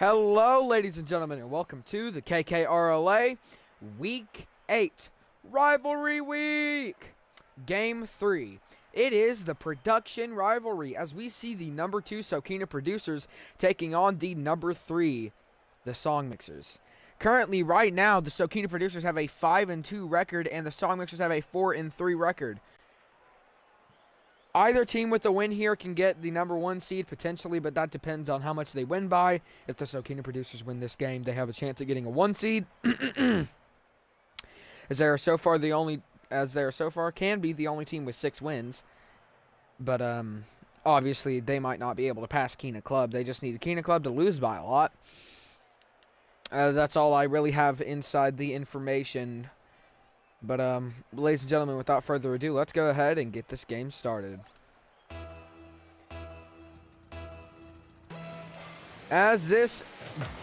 Hello, ladies and gentlemen, and welcome to the KKRLA Week 8 Rivalry Week, Game 3. It is the production rivalry as we see the number 2 Sokena producers taking on the number 3, the Song Mixers. Currently, right now, the Sokena producers have a 5-2 record and the Song Mixers have a 4-3 record. Either team with a win here can get the number 1 seed potentially, but that depends on how much they win by. If the Sokena producers win this game, they have a chance at getting a 1 seed. as they are so far can be the only team with 6 wins. But obviously they might not be able to pass Kena Club. They just need Kena Club to lose by a lot. That's all I really have inside the information. But, ladies and gentlemen, without further ado, let's go ahead and get this game started. As this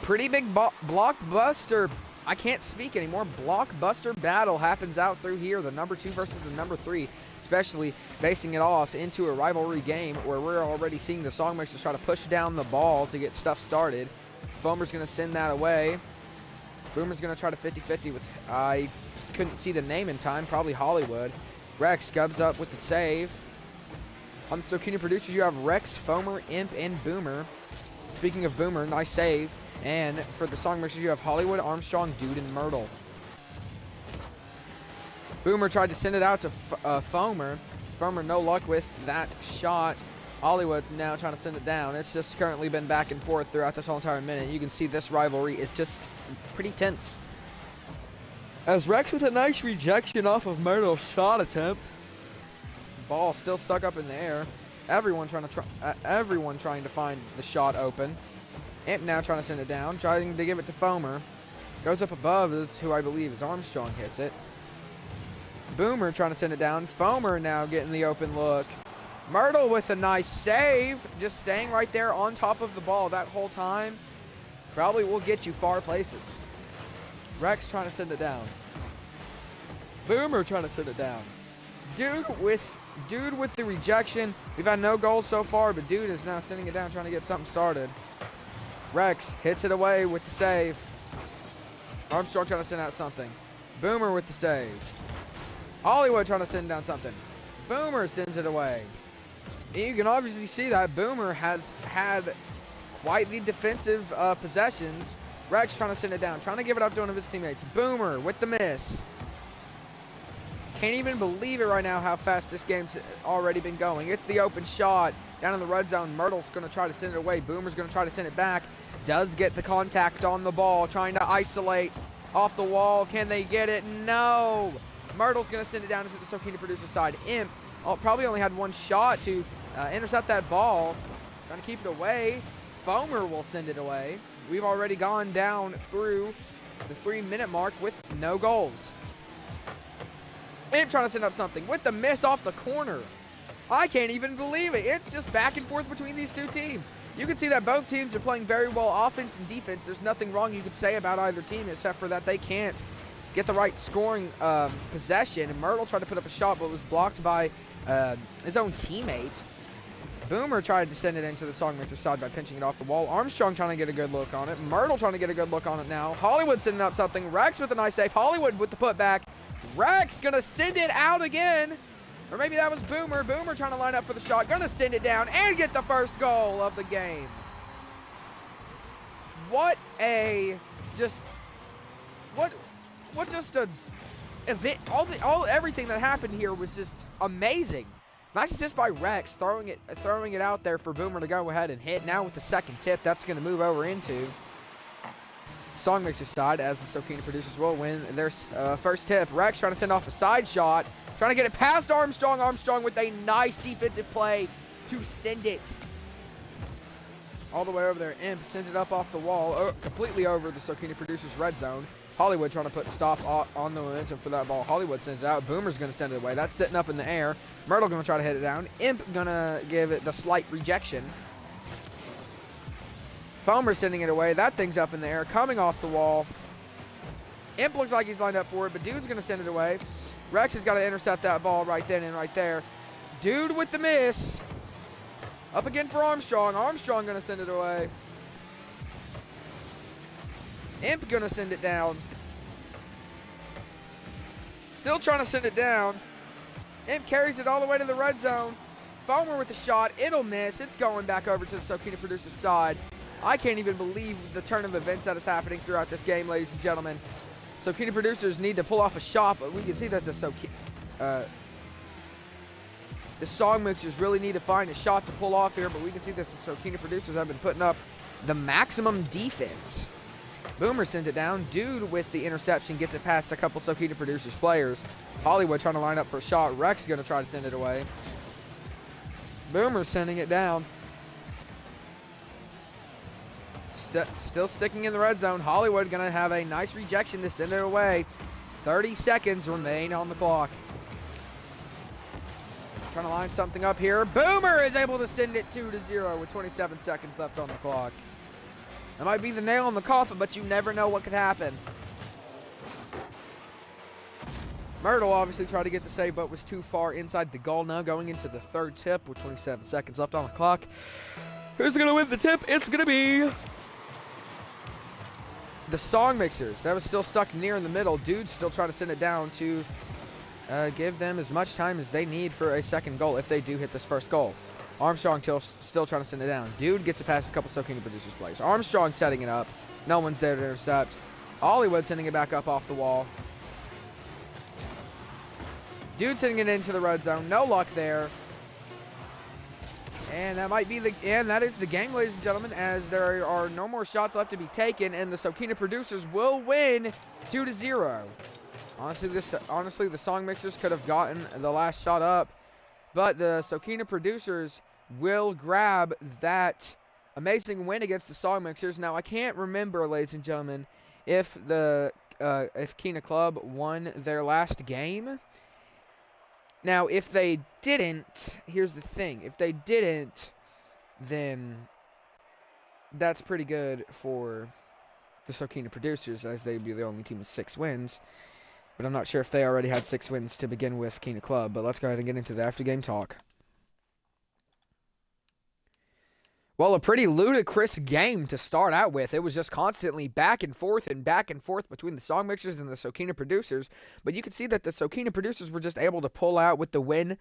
pretty big blockbuster, I can't speak anymore, blockbuster battle happens out through here, the number 2 versus the number 3, especially basing it off into a rivalry game where we're already seeing the Song Mixers try to push down the ball to get stuff started. Foamer's going to send that away. Boomer's going to try to 50-50 with, I couldn't see the name in time, probably Hollywood. Rex scubs up with the save. On the Sokena producers, you have Rex, Foamer, Imp, and Boomer. Speaking of Boomer, nice save. And for the Song Mixers, you have Hollywood, Armstrong, Dude, and Myrtle. Boomer tried to send it out to Foamer. Foamer, no luck with that shot. Hollywood now trying to send it down. It's just currently been back and forth throughout this whole entire minute. You can see this rivalry is just pretty tense. As Rex with a nice rejection off of Myrtle's shot attempt. Ball still stuck up in the air. Everyone trying to find the shot open. Imp now trying to send it down, trying to give it to Foamer. Goes up above is who I believe is Armstrong hits it. Boomer trying to send it down. Foamer now getting the open look. Myrtle with a nice save, just staying right there on top of the ball that whole time. Probably will get you far places. Rex trying to send it down. Boomer trying to send it down. Dude with the rejection. We've had no goals so far, but Dude is now sending it down, trying to get something started. Rex hits it away with the save. Armstrong trying to send out something. Boomer with the save. Hollywood trying to send down something. Boomer sends it away. You can obviously see that Boomer has had quite the defensive possessions. Rex trying to send it down, trying to give it up to one of his teammates. Boomer with the miss. Can't even believe it right now how fast this game's already been going. It's the open shot down in the red zone. Myrtle's going to try to send it away. Boomer's going to try to send it back. Does get the contact on the ball, trying to isolate off the wall. Can they get it? No. Myrtle's going to send it down into the Sokena producer side. Imp probably only had one shot to intercept that ball. Trying to keep it away. Foamer will send it away. We've already gone down through the 3-minute mark with no goals. Imp trying to send up something with the miss off the corner. I can't even believe it. It's just back and forth between these two teams. You can see that both teams are playing very well offense and defense. There's nothing wrong you could say about either team except for that they can't get the right scoring possession. And Myrtle tried to put up a shot but was blocked by his own teammate. Boomer tried to send it into the Song Mixer side by pinching it off the wall. Armstrong trying to get a good look on it. Myrtle trying to get a good look on it now. Hollywood sending up something. Rex with a nice save. Hollywood with the putback. Rex going to send it out again. Or maybe that was Boomer. Boomer trying to line up for the shot. Going to send it down and get the first goal of the game. What a just event. Everything that happened here was just amazing. Nice assist by Rex, throwing it out there for Boomer to go ahead and hit. Now with the second tip, that's going to move over into Song Mixer side as the Sokena producers will win their first tip. Rex trying to send off a side shot, trying to get it past Armstrong. Armstrong with a nice defensive play to send it all the way over there. Imp sends it up off the wall, completely over the Sokena producers red zone. Hollywood trying to put stop on the momentum for that ball. Hollywood sends it out. Boomer's going to send it away. That's sitting up in the air. Myrtle going to try to hit it down. Imp going to give it the slight rejection. Foamer sending it away. That thing's up in the air, coming off the wall. Imp looks like he's lined up for it, but Dude's going to send it away. Rex has got to intercept that ball right then and right there. Dude with the miss. Up again for Armstrong. Armstrong going to send it away. Imp gonna send it down. Still trying to send it down. Imp carries it all the way to the red zone. Foamer with the shot. It'll miss. It's going back over to the Sokena Producers side. I can't even believe the turn of events that is happening throughout this game, ladies and gentlemen. Sokena Producers need to pull off a shot, but we can see that the Song Mixers really need to find a shot to pull off here, but we can see that the Sokena Producers have been putting up the maximum defense. Boomer sends it down. Dude with the interception gets it past a couple Sokena Producers players. Hollywood trying to line up for a shot. Rex going to try to send it away. Boomer sending it down. Still sticking in the red zone. Hollywood going to have a nice rejection to send it away. 30 seconds remain on the clock. Trying to line something up here. Boomer is able to send it 2-0 with 27 seconds left on the clock. That might be the nail in the coffin, but you never know what could happen. Myrtle obviously tried to get the save, but was too far inside the goal. Now going into the third tip with 27 seconds left on the clock. Who's going to win the tip? It's going to be the Song Mixers. That was still stuck near in the middle. Dude's still trying to send it down to give them as much time as they need for a second goal if they do hit this first goal. Armstrong still trying to send it down. Dude gets it past a couple Sokena Producers players. Armstrong setting it up. No one's there to intercept. Hollywood sending it back up off the wall. Dude sending it into the red zone. No luck there. And that might be that is the game, ladies and gentlemen, as there are no more shots left to be taken, and the Sokena Producers will win 2-0. Honestly, the Song Mixers could have gotten the last shot up, but the Sokena Producers will grab that amazing win against the Song Mixers. Now, I can't remember, ladies and gentlemen, if Kena Club won their last game. Now, if they didn't, here's the thing. If they didn't, then that's pretty good for the Sokena Producers, as they'd be the only team with 6 wins. But I'm not sure if they already had 6 wins to begin with, Kena Club. But let's go ahead and get into the after-game talk. Well, a pretty ludicrous game to start out with. It was just constantly back and forth between the Song Mixers and the Sokena Producers. But you could see that the Sokena Producers were just able to pull out with the win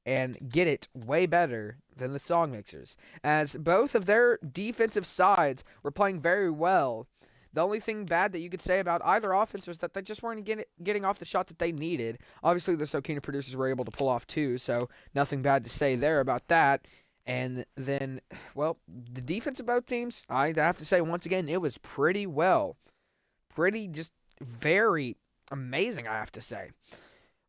and get it way better than the Song Mixers, as both of their defensive sides were playing very well. The only thing bad that you could say about either offense was that they just weren't getting off the shots that they needed. Obviously, the Sokena Producers were able to pull off 2, so nothing bad to say there about that. And then, well, the defense of both teams, I have to say, once again, it was pretty just very amazing, I have to say.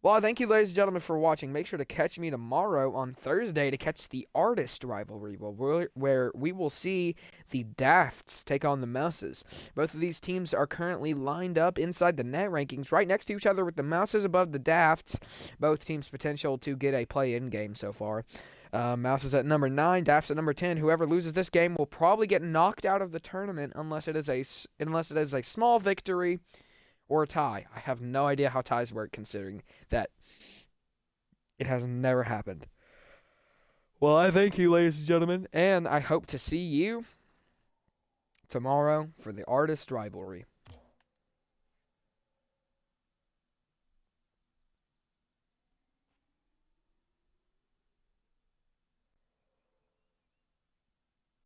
Well, I thank you, ladies and gentlemen, for watching. Make sure to catch me tomorrow on Thursday to catch the Artist Rivalry, where we will see the Dafts take on the Mouses. Both of these teams are currently lined up inside the net rankings, right next to each other with the Mouses above the Dafts. Both teams' potential to get a play-in game so far. Mouse is at number 9, Daft's at number 10. Whoever loses this game will probably get knocked out of the tournament unless it is a small victory or a tie. I have no idea how ties work, considering that it has never happened. Well, I thank you, ladies and gentlemen, and I hope to see you tomorrow for the Artist Rivalry.